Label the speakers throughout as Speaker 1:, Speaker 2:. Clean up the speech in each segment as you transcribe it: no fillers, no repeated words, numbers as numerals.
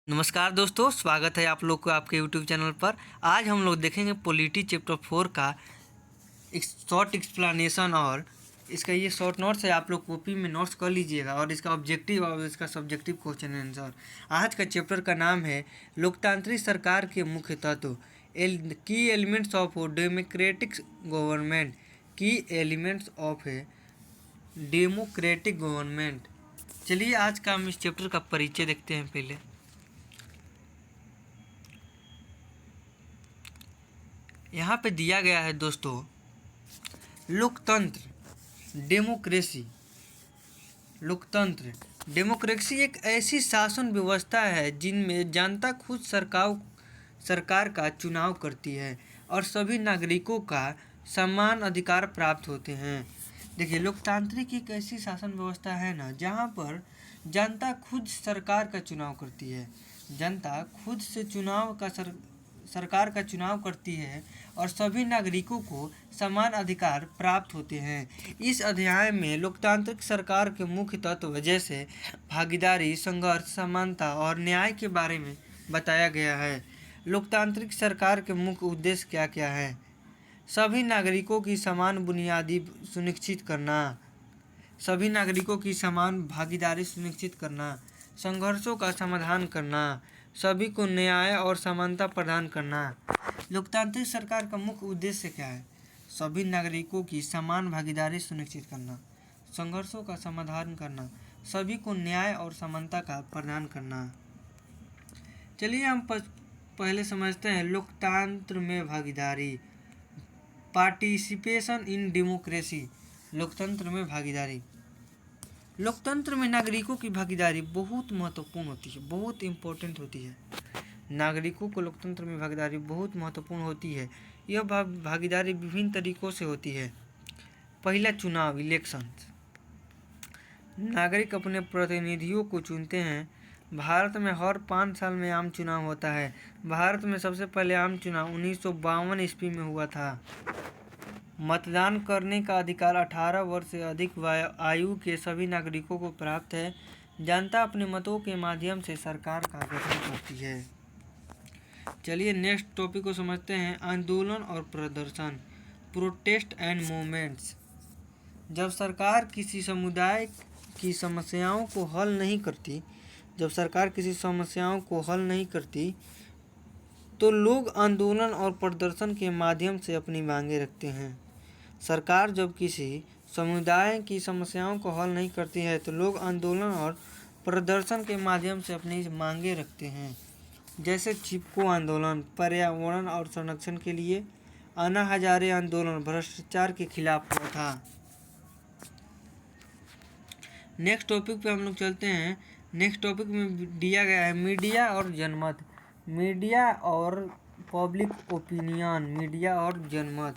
Speaker 1: नमस्कार दोस्तों, स्वागत है आप लोग को आपके यूट्यूब चैनल पर। आज हम लोग देखेंगे पॉलिटी चैप्टर 4 का एक शॉर्ट एक्सप्लेनेशन। और इसका ये शॉर्ट नोट्स है, आप लोग कॉपी में नोट्स कर लीजिएगा। और इसका ऑब्जेक्टिव और इसका सब्जेक्टिव क्वेश्चन आंसर। आज का चैप्टर का नाम है लोकतांत्रिक सरकार के मुख्य तत्व, की एलिमेंट्स ऑफ डेमोक्रेटिक गवर्नमेंट। की elements of a democratic government. चलिए आज का हम इस चैप्टर का परिचय देखते हैं। पहले यहाँ पे दिया गया है दोस्तों, लोकतंत्र डेमोक्रेसी। लोकतंत्र डेमोक्रेसी एक ऐसी शासन व्यवस्था है जिनमें जनता खुद सरकार का चुनाव करती है और सभी नागरिकों का समान अधिकार प्राप्त होते हैं। देखिए, लोकतांत्रिक एक ऐसी शासन व्यवस्था है ना, जहाँ पर जनता खुद सरकार का चुनाव करती है। जनता खुद से सरकार का चुनाव करती है और सभी नागरिकों को समान अधिकार प्राप्त होते हैं। इस अध्याय में लोकतांत्रिक सरकार के मुख्य तत्व जैसे भागीदारी, संघर्ष, समानता और न्याय के बारे में बताया गया है। लोकतांत्रिक सरकार के मुख्य उद्देश्य क्या क्या है? सभी नागरिकों की समान बुनियादी सुनिश्चित करना, सभी नागरिकों की समान भागीदारी सुनिश्चित करना, संघर्षों का समाधान करना, सभी को न्याय और समानता प्रदान करना। लोकतांत्रिक सरकार का मुख्य उद्देश्य क्या है? सभी नागरिकों की समान भागीदारी सुनिश्चित करना, संघर्षों का समाधान करना, सभी को न्याय और समानता का प्रदान करना। चलिए हम पहले समझते हैं लोकतंत्र में भागीदारी। Participation in democracy. लोकतंत्र में भागीदारी। लोकतंत्र में नागरिकों की भागीदारी बहुत महत्वपूर्ण होती है, बहुत इम्पोर्टेंट होती है। नागरिकों को लोकतंत्र में भागीदारी बहुत महत्वपूर्ण होती है। यह भागीदारी विभिन्न तरीकों से होती है। पहला, चुनाव, इलेक्शन। नागरिक अपने प्रतिनिधियों को चुनते हैं। भारत में हर 5 साल में आम चुनाव होता है। भारत में सबसे पहले आम चुनाव 1952 ईस्वी में हुआ था। मतदान करने का अधिकार 18 वर्ष से अधिक आयु के सभी नागरिकों को प्राप्त है। जनता अपने मतों के माध्यम से सरकार का गठन करती है। चलिए नेक्स्ट टॉपिक को समझते हैं, आंदोलन और प्रदर्शन। Protest and movements. जब सरकार किसी समुदाय की समस्याओं को हल नहीं करती, तो लोग आंदोलन और प्रदर्शन के माध्यम से अपनी मांगें रखते हैं। सरकार जब किसी समुदाय की समस्याओं को हल नहीं करती है, तो लोग आंदोलन और प्रदर्शन के माध्यम से अपनी मांगें रखते हैं। जैसे चिपको आंदोलन पर्यावरण और संरक्षण के लिए, अन्ना हजारे आंदोलन भ्रष्टाचार के खिलाफ हुआ था। नेक्स्ट टॉपिक पे हम लोग चलते हैं। नेक्स्ट टॉपिक में दिया गया है मीडिया और जनमत। मीडिया और पब्लिक ओपिनियन। मीडिया और जनमत।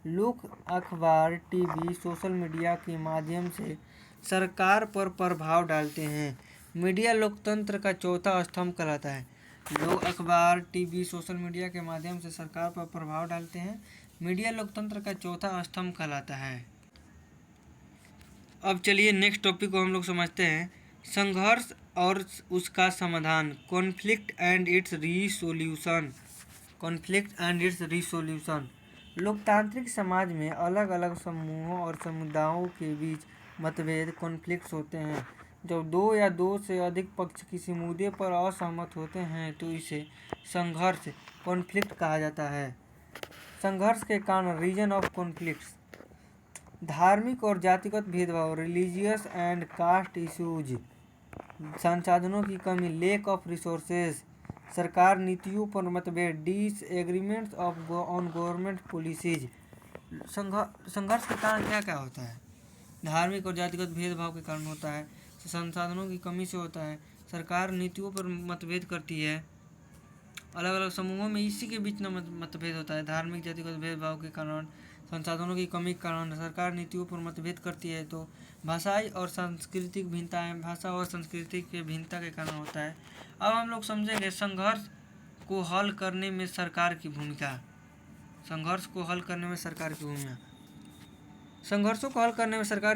Speaker 1: लोग अखबार, टीवी, सोशल मीडिया के माध्यम से सरकार पर प्रभाव डालते हैं। मीडिया लोकतंत्र का चौथा स्तंभ कहलाता है। लोग अखबार, टीवी, सोशल मीडिया के माध्यम से सरकार पर प्रभाव डालते हैं। मीडिया लोकतंत्र का चौथा स्तंभ कहलाता है। अब चलिए नेक्स्ट टॉपिक को हम लोग समझते हैं, संघर्ष और उसका समाधान। Conflict and it's resolution. लोकतांत्रिक समाज में अलग अलग समूहों और समुदायों के बीच मतभेद, कॉन्फ्लिक्ट्स होते हैं। जब दो या दो से अधिक पक्ष किसी मुद्दे पर असहमत होते हैं, तो इसे संघर्ष, कॉन्फ्लिक्ट कहा जाता है। संघर्ष के कारण, रीजन ऑफ कॉन्फ्लिक्ट्स। धार्मिक और जातिगत भेदभाव, रिलीजियस एंड कास्ट इश्यूज। संसाधनों की कमी, लेक ऑफ रिसोर्सेज। सरकार नीतियों पर मतभेद, डिसएग्रीमेंट्स ऑन गवर्नमेंट पॉलिसीज। संघर्ष के कारण क्या क्या होता है? धार्मिक और जातिगत भेदभाव के कारण होता है, संसाधनों की कमी से होता है, सरकार नीतियों पर मतभेद करती है, अलग अलग समूहों में इसी के बीच मतभेद होता है। धार्मिक जातिगत भेदभाव के कारण, संसाधनों की कमी के कारण सरकार नीतियों पर मतभेद करती है। तो भाषा और सांस्कृतिक भिन्नता के कारण होता है। अब हम लोग समझेंगे संघर्ष को हल करने में सरकार की भूमिका। संघर्षों को हल करने में सरकार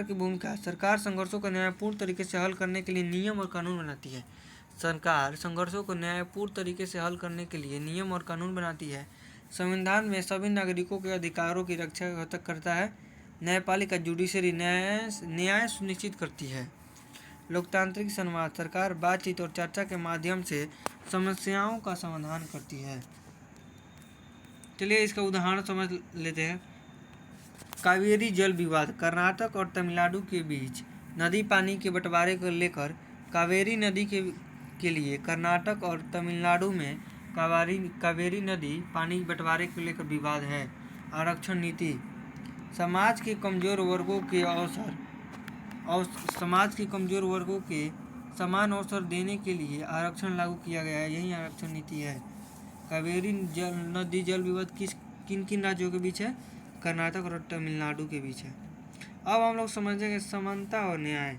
Speaker 1: की भूमिका। सरकार संघर्षों को न्यायपूर्ण तरीके से हल करने के लिए नियम और कानून बनाती है। सरकार संघर्षों को न्यायपूर्ण तरीके से हल करने के लिए नियम और कानून बनाती है। संविधान में सभी नागरिकों के अधिकारों की रक्षा करता है। न्यायपालिका जुडिशरी न्याय सुनिश्चित करती है। लोकतांत्रिक संवाद सरकार बातचीत और चर्चा के माध्यम से समस्याओं का समाधान करती है। चलिए इसका उदाहरण समझ लेते हैं। कावेरी जल विवाद कर्नाटक और तमिलनाडु के बीच नदी पानी के बंटवारे को लेकर कावेरी नदी के लिए कर्नाटक और तमिलनाडु में कावेरी नदी पानी बंटवारे को लेकर विवाद है। आरक्षण नीति समाज के कमजोर वर्गों के समान अवसर देने के लिए आरक्षण लागू किया गया है। यही आरक्षण नीति है। कावेरी नदी जल विवाद किन राज्यों के बीच है? कर्नाटक और तमिलनाडु के बीच है। अब हम लोग समझेंगे समानता और न्याय।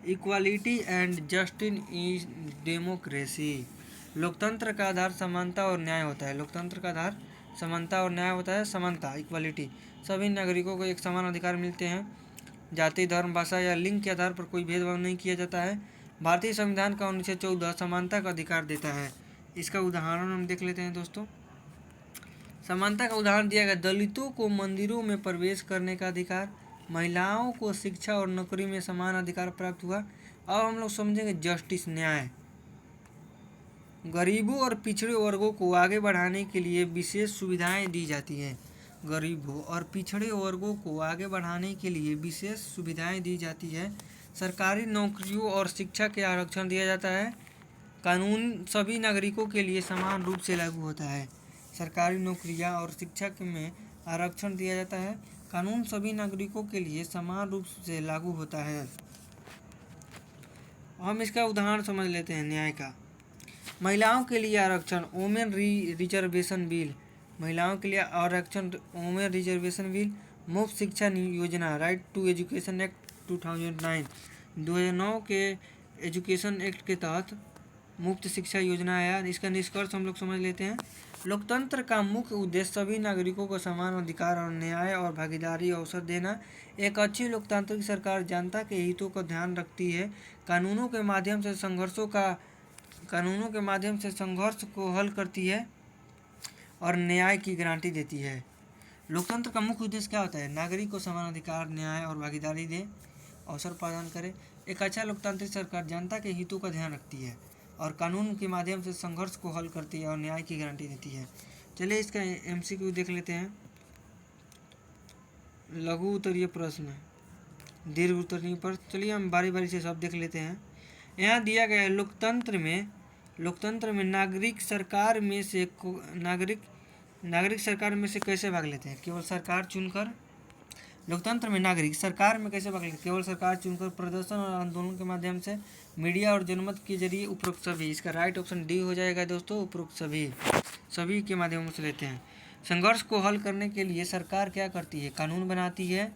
Speaker 1: Equality and justice in democracy. लोकतंत्र का आधार समानता और न्याय होता है। लोकतंत्र का आधार समानता और न्याय होता है। समानता इक्वालिटी, सभी नागरिकों को एक समान अधिकार मिलते हैं। जाति, धर्म, भाषा या लिंग के आधार पर कोई भेदभाव नहीं किया जाता है। भारतीय संविधान का 1914 समानता का अधिकार देता है। इसका उदाहरण हम देख लेते हैं दोस्तों। समानता का उदाहरण दिया गया, दलितों को मंदिरों में प्रवेश करने का अधिकार, महिलाओं को शिक्षा और नौकरी में समान अधिकार प्राप्त हुआ। अब हम लोग समझेंगे जस्टिस न्याय। गरीबों और पिछड़े वर्गों को आगे बढ़ाने के लिए विशेष सुविधाएं दी जाती हैं। गरीबों और पिछड़े वर्गों को आगे बढ़ाने के लिए विशेष सुविधाएं दी जाती है। सरकारी नौकरियों और शिक्षा के आरक्षण दिया जाता है। कानून सभी नागरिकों के लिए समान रूप से लागू होता है। सरकारी नौकरियां और शिक्षा में आरक्षण दिया जाता है। कानून सभी नागरिकों के लिए समान रूप से लागू होता है। हम इसका उदाहरण समझ लेते हैं न्याय का। महिलाओं के लिए आरक्षण वुमेन रिजर्वेशन बिल। महिलाओं के लिए आरक्षण वुमेन रिजर्वेशन बिल। मुफ्त शिक्षा योजना राइट टू एजुकेशन एक्ट 2009 के एजुकेशन एक्ट के तहत मुफ्त शिक्षा योजना आया। इसका निष्कर्ष हम लोग समझ लेते हैं। लोकतंत्र का मुख्य उद्देश्य सभी नागरिकों को समान अधिकार और न्याय और भागीदारी अवसर देना। एक अच्छी लोकतांत्रिक सरकार जनता के हितों का ध्यान रखती है। कानूनों के माध्यम से संघर्ष को हल करती है और न्याय की गारंटी देती है। लोकतंत्र का मुख्य उद्देश्य क्या होता है? नागरिक को समान अधिकार, न्याय और भागीदारी दे, अवसर प्रदान करे। एक अच्छा लोकतांत्रिक सरकार जनता के हितों का ध्यान रखती है और कानून के माध्यम से संघर्ष को हल करती है और न्याय की गारंटी देती है। चलिए इसका MCQ देख लेते हैं। लघु उत्तरीय प्रश्न, दीर्घ उत्तरीय प्रश्न। चलिए हम बारी बारी से सब देख लेते हैं। यहाँ दिया गया है लोकतंत्र में नागरिक सरकार में से कैसे भाग लेते हैं? केवल सरकार चुनकर। लोकतंत्र में नागरिक सरकार में कैसे भाग लेते हैं? केवल सरकार चुनकर, प्रदर्शन और आंदोलन के माध्यम से, मीडिया और जनमत के जरिए, उपरोक्त सभी। इसका राइट ऑप्शन डी हो जाएगा दोस्तों, उपरोक्त सभी के माध्यम से लेते हैं। संघर्ष को हल करने के लिए सरकार क्या करती है? कानून बनाती है,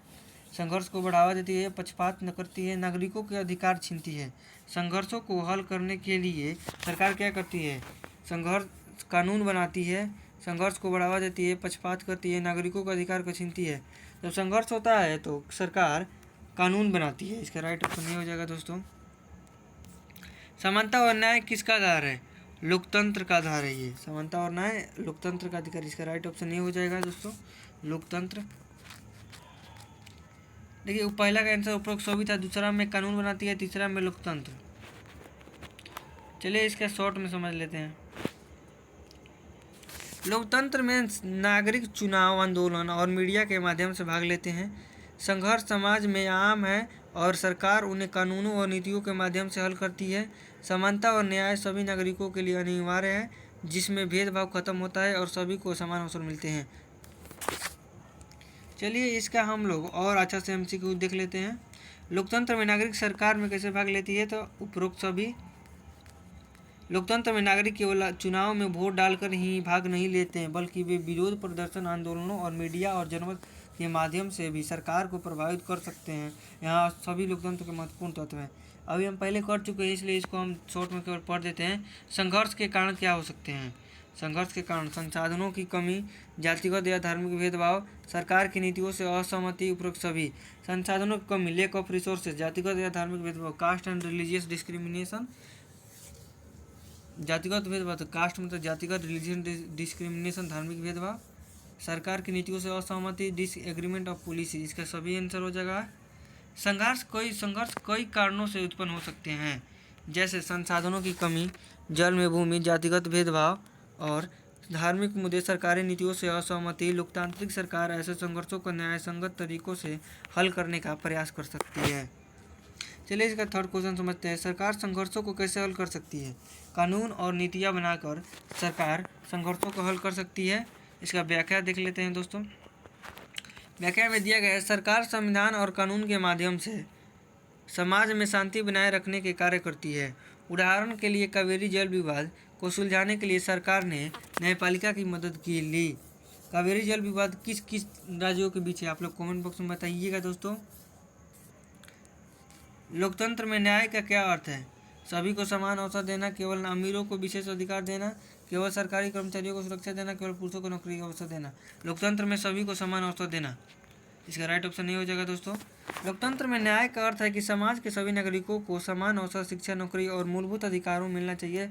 Speaker 1: संघर्ष को बढ़ावा देती है, पक्षपात न करती है, नागरिकों के अधिकार छीनती है। संघर्षों को हल करने के लिए सरकार क्या करती है? कानून बनाती है, संघर्ष को बढ़ावा देती है, पक्षपात करती है, नागरिकों के अधिकार को छीनती है। जब संघर्ष होता है तो सरकार कानून बनाती है। इसका राइट ऑप्शन ये हो जाएगा दोस्तों। समानता और न्याय किसका आधार है? लोकतंत्र का आधार है ये। समानता और न्याय लोकतंत्र का अधिकार। इसका राइट ऑप्शन ये हो जाएगा दोस्तों, लोकतंत्र। देखिए पहला का आंसर उपरोक्त सभी था, दूसरा में कानून बनाती है, तीसरा में लोकतंत्र। चलिए इसका शॉर्ट में समझ लेते हैं। लोकतंत्र में नागरिक चुनाव, आंदोलन और मीडिया के माध्यम से भाग लेते हैं। संघर्ष समाज में आम है और सरकार उन्हें कानूनों और नीतियों के माध्यम से हल करती है। समानता और न्याय सभी नागरिकों के लिए अनिवार्य है, जिसमें भेदभाव खत्म होता है और सभी को समान अवसर मिलते हैं। चलिए इसका हम लोग और अच्छा से MCQ देख लेते हैं। लोकतंत्र में नागरिक सरकार में कैसे भाग लेती है? तो उपरोक्त सभी। लोकतंत्र में नागरिक केवल चुनाव में वोट डालकर ही भाग नहीं लेते हैं, बल्कि वे विरोध प्रदर्शन, आंदोलनों और मीडिया और जनमत के माध्यम से भी सरकार को प्रभावित कर सकते हैं। यहाँ सभी लोकतंत्र के महत्वपूर्ण तत्व हैं। अभी हम पहले कर चुके हैं, इसलिए इसको हम शॉर्ट में केवल पढ़ देते हैं। संघर्ष के कारण क्या हो सकते हैं? संघर्ष के कारण संसाधनों की कमी, जातिगत या धार्मिक भेदभाव, सरकार की नीतियों से असहमति, उपरोक्त सभी। संसाधनों की कमी, लैक ऑफ रिसोर्सेज, जातिगत या धार्मिक भेदभाव, कास्ट एंड रिलीजियस डिस्क्रिमिनेशन, जातिगत भेदभाव, तो कास्ट मतलब जातिगत, रिलीजन डिस्क्रिमिनेशन धार्मिक भेदभाव, सरकार की नीतियों से असहमति, डिसएग्रीमेंट ऑफ पॉलिसी, इसका सभी आंसर हो जाएगा। संघर्ष कई कारणों से उत्पन्न हो सकते हैं, जैसे संसाधनों की कमी, जल में भूमि, जातिगत भेदभाव और धार्मिक मुद्दे, सरकारी नीतियों से असहमति। लोकतांत्रिक सरकार ऐसे संघर्षों को न्यायसंगत तरीकों से हल करने का प्रयास कर सकती है। चलिए इसका थर्ड क्वेश्चन समझते हैं। सरकार संघर्षों को कैसे हल कर सकती है? कानून और नीतियाँ बनाकर सरकार संघर्षों को हल कर सकती है। इसका व्याख्या देख लेते हैं दोस्तों। व्याख्या में दिया गया है, सरकार संविधान और कानून के माध्यम से समाज में शांति बनाए रखने के कार्य करती है। उदाहरण के लिए कावेरी जल विवाद को सुलझाने के लिए सरकार ने न्यायपालिका की मदद की ली। कावेरी जल विवाद किस किस राज्यों के बीच है? आप लोग कमेंट बॉक्स में बताइएगा दोस्तों। लोकतंत्र में न्याय का क्या अर्थ है? सभी को समान अवसर देना, केवल अमीरों को विशेष अधिकार देना, केवल सरकारी कर्मचारियों को सुरक्षा देना, केवल पुरुषों को नौकरी का अवसर देना। लोकतंत्र में सभी को समान अवसर देना, इसका राइट ऑप्शन नहीं हो जाएगा दोस्तों। लोकतंत्र में न्याय का अर्थ है कि समाज के सभी नागरिकों को समान अवसर, शिक्षा, नौकरी और मूलभूत अधिकारों मिलना चाहिए,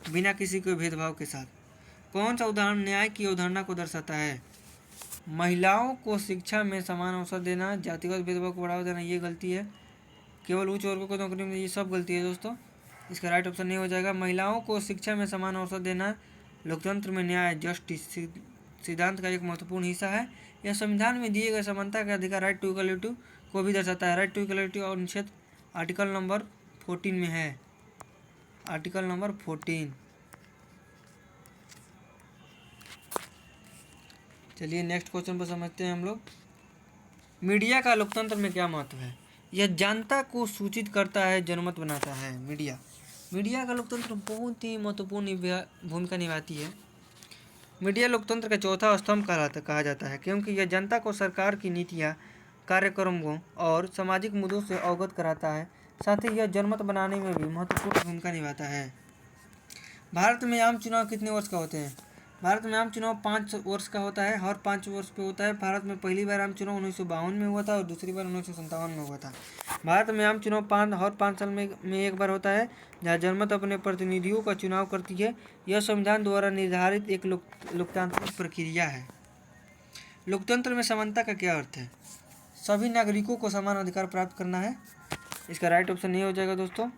Speaker 1: बिना किसी के भेदभाव के साथ। कौन सा उदाहरण न्याय की अवधारणा को दर्शाता है? महिलाओं को शिक्षा में समान अवसर देना, जातिगत भेदभाव को बढ़ावा देना, ये गलती है। केवल उच्च वर्गों को नौकरी में, ये सब गलती है दोस्तों, इसका राइट ऑप्शन नहीं हो जाएगा। महिलाओं को शिक्षा में समान अवसर देना लोकतंत्र में न्याय, जस्टिस सिद्धांत का एक महत्वपूर्ण हिस्सा है। यह संविधान में दिए गए समानता का अधिकार, राइट टू इक्वलिटी को भी दर्शाता है। राइट टू इक्वलिटी और अनुच्छेद आर्टिकल नंबर 14 में है, आर्टिकल नंबर 14। चलिए नेक्स्ट क्वेश्चन पर समझते हैं हम लोग। मीडिया का लोकतंत्र में क्या महत्व है? यह जनता को सूचित करता है, जनमत बनाता है। मीडिया का लोकतंत्र बहुत ही महत्वपूर्ण भूमिका निभाती है। मीडिया लोकतंत्र का चौथा स्तंभ कहा जाता है, क्योंकि यह जनता को सरकार की नीतियाँ, कार्यक्रमों और सामाजिक मुद्दों से अवगत कराता है। साथ ही यह जनमत बनाने में भी महत्वपूर्ण भूमिका निभाता है। भारत में आम चुनाव कितने वर्ष का होते हैं? भारत में आम चुनाव 5 वर्ष का होता है, हर 5 वर्ष पे होता है। भारत में पहली बार आम चुनाव 1952 में हुआ था और दूसरी बार 1957 में हुआ था। भारत में आम चुनाव हर 5 साल में एक बार होता है, जहाँ जनमत अपने प्रतिनिधियों का चुनाव करती है। यह संविधान द्वारा निर्धारित एक लोकतांत्रिक प्रक्रिया है। लोकतंत्र में समानता का क्या अर्थ है? सभी नागरिकों को समान अधिकार प्राप्त करना है, इसका राइट ऑप्शन नहीं हो जाएगा दोस्तों।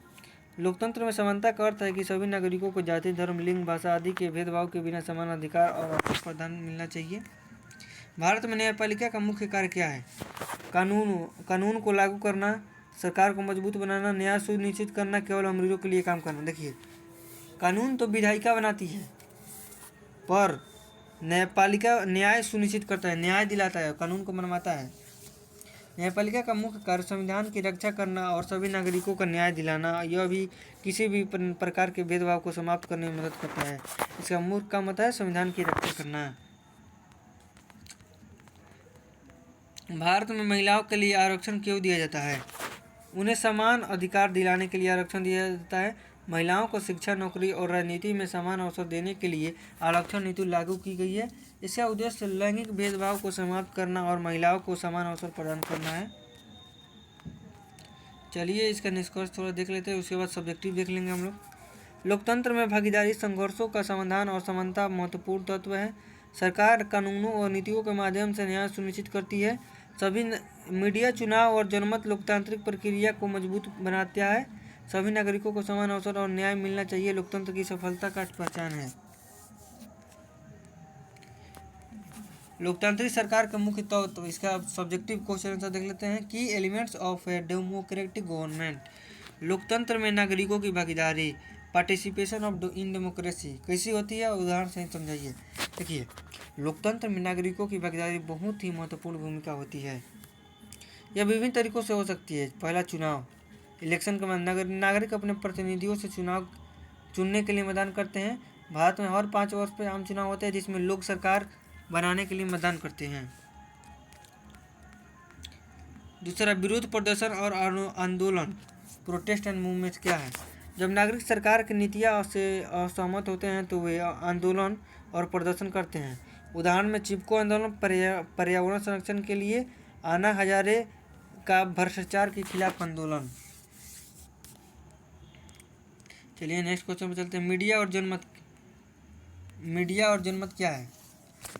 Speaker 1: लोकतंत्र में समानता का अर्थ है कि सभी नागरिकों को जाति, धर्म, लिंग, भाषा आदि के भेदभाव के बिना समान अधिकार और अवसर प्रदान मिलना चाहिए। भारत में न्यायपालिका का मुख्य कार्य क्या है? कानून को लागू करना, सरकार को मजबूत बनाना, न्याय सुनिश्चित करना, केवल अमीरों के लिए काम करना। देखिए, कानून तो विधायिका बनाती है, पर न्यायपालिका न्याय सुनिश्चित करता है, न्याय दिलाता है, कानून को मनवाता है। न्यायपालिका का मुख्य कार्य संविधान की रक्षा करना और सभी नागरिकों का न्याय दिलाना। यह भी किसी भी प्रकार के भेदभाव को समाप्त करने में मदद करता है। इसका मुख्य काम होता है संविधान की रक्षा करना। भारत में महिलाओं के लिए आरक्षण क्यों दिया जाता है? उन्हें समान अधिकार दिलाने के लिए आरक्षण दिया जाता है। महिलाओं को शिक्षा, नौकरी और राजनीति में समान अवसर देने के लिए आरक्षण नीति लागू की गई है। इसका उद्देश्य लैंगिक भेदभाव को समाप्त करना और महिलाओं को समान अवसर प्रदान करना है। चलिए इसका निष्कर्ष थोड़ा देख लेते हैं, उसके बाद सब्जेक्टिव देख लेंगे हम लोग। लोकतंत्र में भागीदारी, संघर्षों का समाधान और समानता महत्वपूर्ण तत्व है। सरकार कानूनों और नीतियों के माध्यम से न्याय सुनिश्चित करती है। सभी मीडिया, चुनाव और जनमत लोकतांत्रिक प्रक्रिया को मजबूत बनाता है। सभी नागरिकों को समान अवसर और न्याय मिलना चाहिए, लोकतंत्र की सफलता का पहचान है। लोकतांत्रिक सरकार का मुख्य तत्व, इसका सब्जेक्टिव क्वेश्चन आंसर देख लेते हैं। की elements of a democratic government. लोकतंत्र में नागरिकों की भागीदारी, पार्टिसिपेशन ऑफ इन डेमोक्रेसी कैसी होती है, उदाहरण से समझाइए। देखिए, लोकतंत्र में नागरिकों की भागीदारी बहुत ही महत्वपूर्ण भूमिका होती है। यह विभिन्न तरीकों से हो सकती है। पहला, चुनाव, इलेक्शन के बाद नागरिक अपने प्रतिनिधियों से चुनाव चुनने के लिए मतदान करते हैं। भारत में हर 5 वर्ष पर आम चुनाव होते हैं, जिसमें लोग सरकार बनाने के लिए मतदान करते हैं। दूसरा, विरोध प्रदर्शन और आंदोलन, प्रोटेस्ट एंड मूवमेंट क्या है? जब नागरिक सरकार की नीतियाँ से असहमत होते हैं तो वे आंदोलन और प्रदर्शन करते हैं। उदाहरण में चिपको आंदोलन, पर्यावरण संरक्षण के लिए, अन्ना हजारे का भ्रष्टाचार के खिलाफ आंदोलन। चलिए नेक्स्ट क्वेश्चन पर चलते हैं। मीडिया और जनमत क्या है?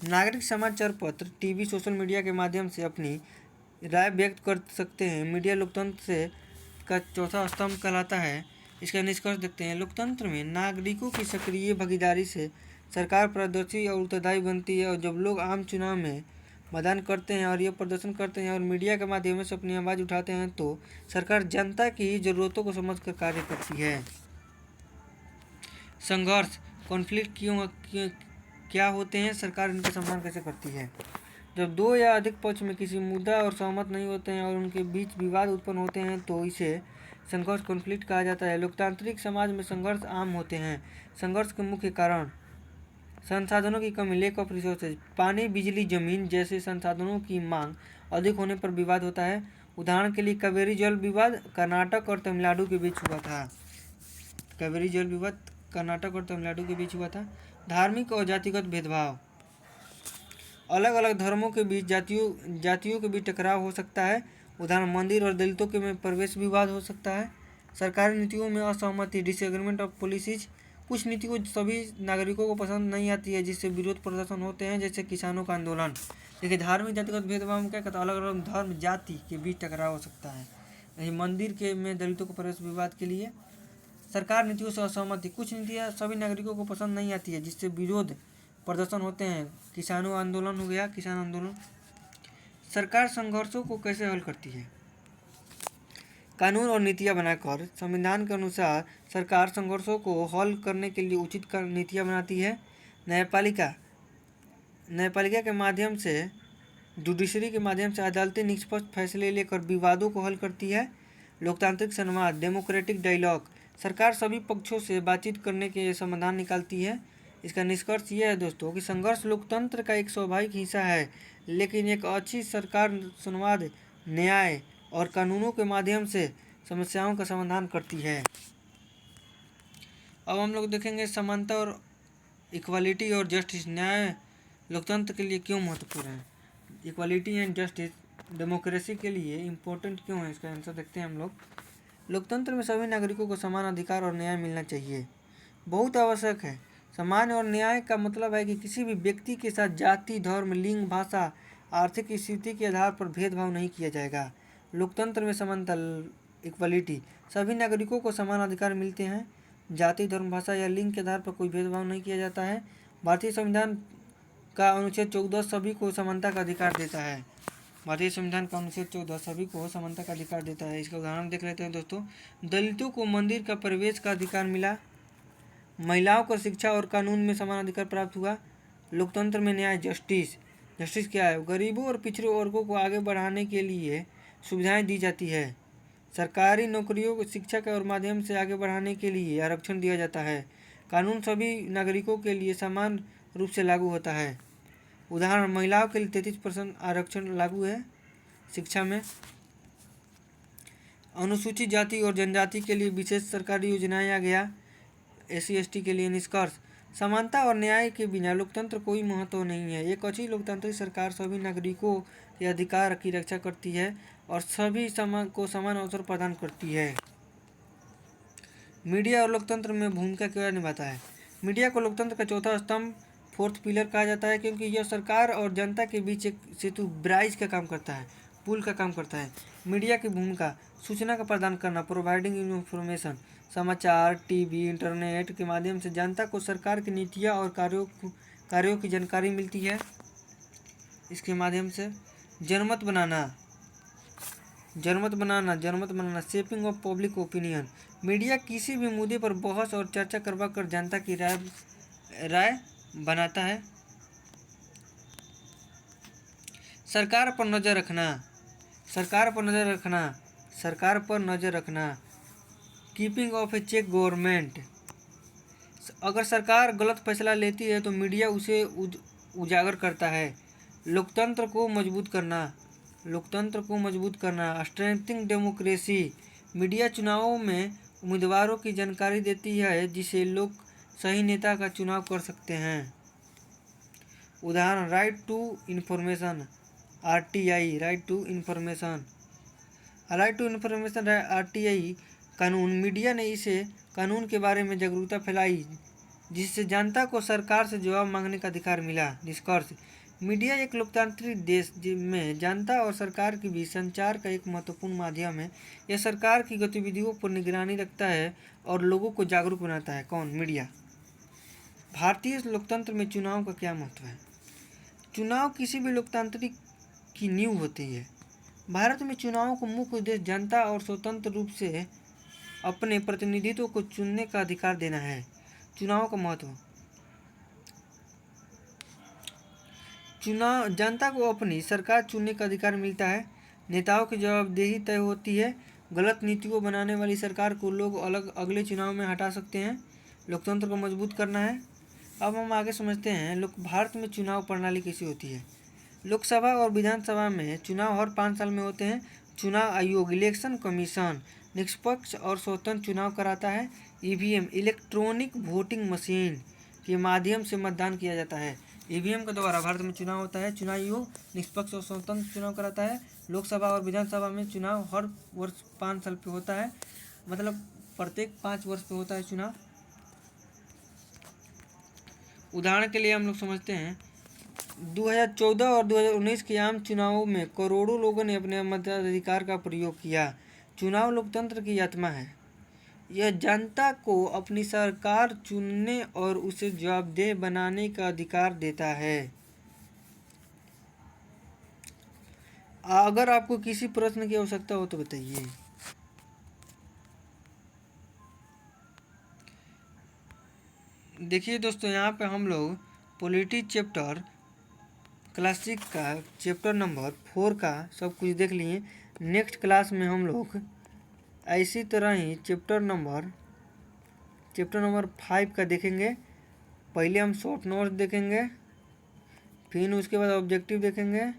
Speaker 1: नागरिक समाचार पत्र, टीवी, सोशल मीडिया के माध्यम से अपनी राय व्यक्त कर सकते हैं। मीडिया लोकतंत्र से का चौथा स्तंभ कहलाता है। इसका निष्कर्ष देखते हैं। लोकतंत्र में नागरिकों की सक्रिय भागीदारी से सरकार पारदर्शी और उत्तरदायी बनती है, और जब लोग आम चुनाव में मतदान करते हैं और ये प्रदर्शन करते हैं और मीडिया के माध्यम से अपनी आवाज़ उठाते हैं, तो सरकार जनता की ज़रूरतों को समझकर कार्य करती है। संघर्ष, कॉन्फ्लिक्ट क्या होते हैं? सरकार इनका समाधान कैसे करती है? जब दो या अधिक पक्ष में किसी मुद्दा और सहमत नहीं होते हैं और उनके बीच विवाद उत्पन्न होते हैं तो इसे संघर्ष, कॉन्फ्लिक्ट कहा जाता है। लोकतांत्रिक समाज में संघर्ष आम होते हैं। संघर्ष के मुख्य कारण: संसाधनों की कमी, लेक ऑफ रिसोर्सेज, पानी, बिजली, जमीन जैसे संसाधनों की मांग अधिक होने पर विवाद होता है। उदाहरण के लिए कावेरी जल विवाद कर्नाटक और तमिलनाडु के बीच हुआ था। कावेरी जल विवाद कर्नाटक और तमिलनाडु के बीच हुआ था। धार्मिक और जातिगत भेदभाव, अलग अलग धर्मों के बीच जातियों के बीच टकराव हो सकता है। उदाहरण मंदिर और दलितों के में प्रवेश विवाद हो सकता है। सरकारी नीतियों में असहमति, डिसएग्रीमेंट ऑफ पॉलिसीज, कुछ नीतियों सभी नागरिकों को पसंद नहीं आती है जिससे विरोध प्रदर्शन होते हैं, जैसे किसानों का आंदोलन। देखिए धार्मिक जातिगत भेदभाव में क्या कहता है, अलग अलग धर्म जाति के बीच टकराव हो सकता है। यही मंदिर के में दलितों को प्रवेश विवाद के लिए। सरकार नीतियों से असहमति, कुछ नीतियाँ सभी नागरिकों को पसंद नहीं आती है जिससे विरोध प्रदर्शन होते हैं। किसानों आंदोलन हो गया, किसान आंदोलन। सरकार संघर्षों को कैसे हल करती है? कानून और नीतियाँ बनाकर। संविधान के अनुसार सरकार संघर्षों को हल करने के लिए उचित नीतियाँ बनाती है। न्यायपालिका के माध्यम से, जुडिशरी के माध्यम से अदालती निष्पक्ष फैसले लेकर विवादों को हल करती है। लोकतांत्रिक संवाद, डेमोक्रेटिक डायलॉग, सरकार सभी पक्षों से बातचीत करने के समाधान निकालती है। इसका निष्कर्ष यह है दोस्तों कि संघर्ष लोकतंत्र का एक स्वाभाविक हिस्सा है, लेकिन एक अच्छी सरकार संवाद, न्याय और कानूनों के माध्यम से समस्याओं का समाधान करती है। अब हम लोग देखेंगे समानता और इक्वालिटी और जस्टिस, न्याय लोकतंत्र के लिए क्यों महत्वपूर्ण है? इक्वालिटी एंड जस्टिस डेमोक्रेसी के लिए इम्पोर्टेंट क्यों है? इसका आंसर देखते हैं हम लोग। लोकतंत्र में सभी नागरिकों को समान अधिकार और न्याय मिलना चाहिए, बहुत आवश्यक है। समान और न्याय का मतलब है कि किसी भी व्यक्ति के साथ जाति, धर्म, लिंग, भाषा, आर्थिक स्थिति के आधार पर भेदभाव नहीं किया जाएगा। लोकतंत्र में समानता, इक्वालिटी, सभी नागरिकों को समान अधिकार मिलते हैं। जाति, धर्म, भाषा या लिंग के आधार पर कोई भेदभाव नहीं किया जाता है। भारतीय संविधान का अनुच्छेद 14 सभी को समानता का अधिकार देता है। भारतीय संविधान का अनुच्छेद 14 सभी को समानता का अधिकार देता है। इसका उदाहरण देख लेते हैं दोस्तों। दलितों को मंदिर का प्रवेश का अधिकार मिला। महिलाओं को शिक्षा और कानून में समान अधिकार प्राप्त हुआ। लोकतंत्र में न्याय, जस्टिस क्या है? गरीबों और पिछड़े वर्गों को आगे बढ़ाने के लिए सुविधाएं दी जाती है। सरकारी नौकरियों को शिक्षा के और माध्यम से आगे बढ़ाने के लिए आरक्षण दिया जाता है। कानून सभी नागरिकों के लिए समान रूप से लागू होता है। उदाहरण, महिलाओं के लिए 33% आरक्षण लागू है शिक्षा में। अनुसूचित जाति और जनजाति के लिए विशेष सरकारी योजनाएं आ गया। SC ST के लिए निष्कर्ष, समानता और न्याय के बिना लोकतंत्र कोई महत्व नहीं है। एक अच्छी लोकतांत्रिक सरकार सभी नागरिकों के अधिकार की रक्षा करती है और सभी को समान अवसर प्रदान करती है। मीडिया और लोकतंत्र में भूमिका क्या निभाता है? मीडिया को लोकतंत्र का चौथा स्तंभ, फोर्थ पिलर कहा जाता है, क्योंकि यह सरकार और जनता के बीच एक सेतु, ब्राइज का काम करता है, पुल का काम करता है। मीडिया की भूमिका, सूचना का प्रदान करना, प्रोवाइडिंग इन्फॉर्मेशन, समाचार, टीवी, इंटरनेट के माध्यम से जनता को सरकार की नीतियाँ और कार्यों की जानकारी मिलती है। इसके माध्यम से जनमत बनाना, shaping of public opinion, media किसी भी मुद्दे पर बहस और चर्चा करवा कर जनता की राय बनाता है। सरकार पर नज़र रखना, keeping of a check government, अगर सरकार गलत फैसला लेती है तो मीडिया उसे उजागर करता है। लोकतंत्र को मजबूत करना, स्ट्रेंथनिंग डेमोक्रेसी, मीडिया चुनावों में उम्मीदवारों की जानकारी देती है जिससे लोग सही नेता का चुनाव कर सकते हैं। उदाहरण, right to information, RTI, RTI कानून। मीडिया ने इसे कानून के बारे में जागरूकता फैलाई, जिससे जनता को सरकार से जवाब मांगने का अधिकार मिला। निष्कर्ष, मीडिया एक लोकतांत्रिक देश में जनता और सरकार के बीच संचार का एक महत्वपूर्ण माध्यम है। यह सरकार की गतिविधियों पर निगरानी रखता है और लोगों को जागरूक बनाता है। कौन? मीडिया। भारतीय लोकतंत्र में चुनाव का क्या महत्व है? चुनाव किसी भी लोकतांत्रिक की नींव होती है। भारत में चुनावों का मुख्य उद्देश्य जनता और स्वतंत्र रूप से अपने प्रतिनिधित्व को चुनने का अधिकार देना है। चुनाव का महत्व: चुनाव जनता को अपनी सरकार चुनने का अधिकार मिलता है। नेताओं की जवाबदेही तय होती है। गलत नीतियों बनाने वाली सरकार को लोग अगले चुनाव में हटा सकते हैं। लोकतंत्र को मजबूत करना है। अब हम आगे समझते हैं भारत में चुनाव प्रणाली कैसी होती है। लोकसभा और विधानसभा में चुनाव हर 5 साल में होते हैं। चुनाव आयोग इलेक्शन कमीशन निष्पक्ष और स्वतंत्र चुनाव कराता है। ईवीएम इलेक्ट्रॉनिक वोटिंग मशीन के माध्यम से मतदान किया जाता है। ईवीएम के द्वारा भारत में चुनाव होता है। चुनाव आयोग निष्पक्ष और स्वतंत्र चुनाव कराता है। लोकसभा और विधानसभा में चुनाव हर वर्ष 5 साल पे होता है, मतलब प्रत्येक 5 वर्ष पे होता है चुनाव। उदाहरण के लिए हम लोग समझते हैं 2014 और 2019 के आम चुनावों में करोड़ों लोगों ने अपने मताधिकार का प्रयोग किया। चुनाव लोकतंत्र की आत्मा है। यह जनता को अपनी सरकार चुनने और उसे जवाबदेह बनाने का अधिकार देता है। अगर आपको किसी प्रश्न की आवश्यकता हो तो बताइए। देखिए दोस्तों, यहाँ पे हम लोग पॉलिटी चैप्टर क्लासिक का चैप्टर नंबर 4 का सब कुछ देख लिए। नेक्स्ट क्लास में हम लोग इसी तरह ही चैप्टर नंबर 5 का देखेंगे। पहले हम शॉर्ट नोट्स देखेंगे, फिर उसके बाद ऑब्जेक्टिव देखेंगे,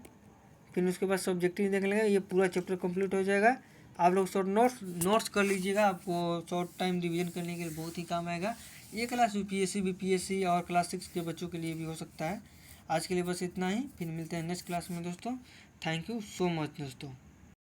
Speaker 1: फिर उसके बाद सब्जेक्टिव देख लेंगे। ये पूरा चैप्टर कंप्लीट हो जाएगा। आप लोग शॉर्ट नोट्स कर लीजिएगा, आपको शॉर्ट टाइम रिवीजन करने के लिए बहुत ही काम आएगा। ये क्लास यूपीएससी बीपीएससी और क्लास 6 के बच्चों के लिए भी हो सकता है। आज के लिए बस इतना ही, फिर मिलते हैं नेक्स्ट क्लास में दोस्तों। थैंक यू सो मच दोस्तों।